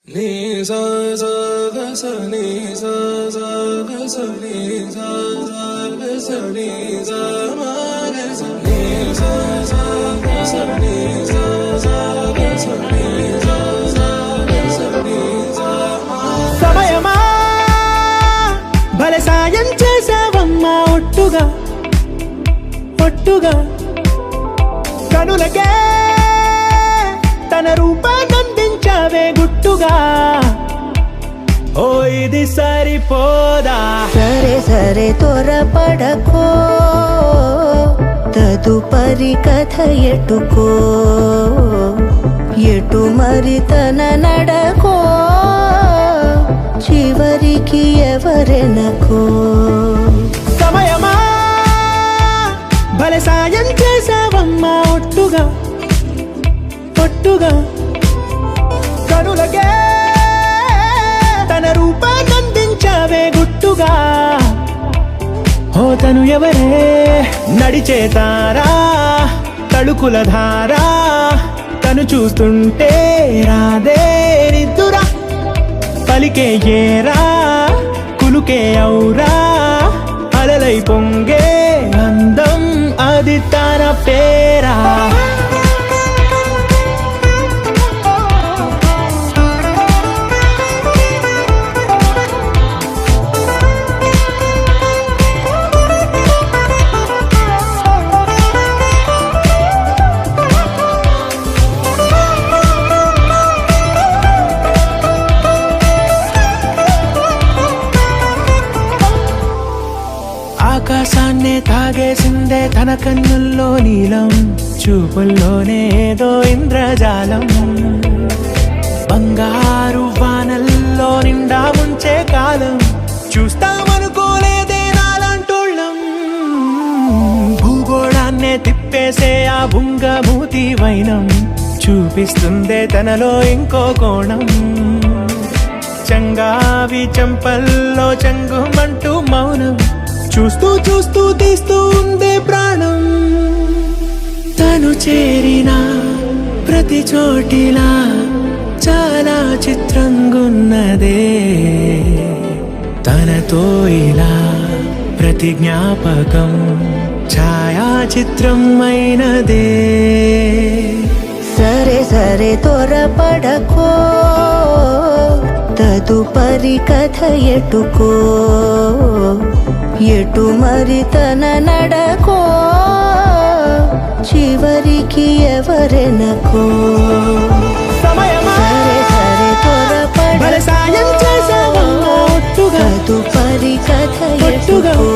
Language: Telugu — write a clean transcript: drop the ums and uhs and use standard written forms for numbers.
Ni sa sa ga sa ni sa sa ga sa ni sa sa ga sa ni sa ma ga sa ni sa sa ga sa ni sa sa ga sa ni sa sa ga sa ni sa ma సమయమా భలే సాయం చేసావమ్మా ఒట్టుగా ఒట్టుగా కనులకే తన రూపాన్నందించావే గుట్టుగా ఓ ఇది సరిపోదా సరే సరే త్వరపడకో తదుపరి కథ ఎటుకో ఎటు మరి తన నడకో చివరికి ఎవరెనకో సమయమా భలే సాయం చేసావమ్మా ఒట్టుగా ఒట్టుగా కనులకే తన రూపాన్నందించావే గుట్టుగా ఓ తను ఎవరే నడిచే తారా తళుకుల ధారా తను చూస్తుంటే రాదే నిద్దురా పలికే ఏరా కులుకే ఔరా అలలై పొంగే అందం అది తన పేరా ఆకాశాన్నే తాగేసిందే తన కన్నుల్లో నీలం చూపుల్లోనే ఏదో ఇంద్రజాలం బంగారు వానల్లో నిండా ముంచే కాలం చూస్తామనుకోలేదే నాలాంటోళ్ళం భూగోళాన్నే తిప్పేసే ఆ బుంగమూతి వైనం చూపిస్తుందే తనలో ఇంకో కోణం చంగావి చంపల్లో చంగుమంటూ మౌనం చూస్తూ చూస్తూ తీస్తూ ఉందే ప్రాణం తను చేరిన ప్రతి చోటిలా చాలా చిత్రంగున్నదే తనతో ఇలా ప్రతి జ్ఞాపకం ఛాయాచిత్రం అయినదే సరే సరే త్వరపడకో తదుపరి కథ ఎటుకో ఎటు మరి తన నడకో చివరికి ఎవరెనకో సమయమా సరే సరే భలే సాయం త్వరపడకో చేసావమ్మా ఒట్టుగా తదుపరి కథ ఒట్టుగా ఎటుకో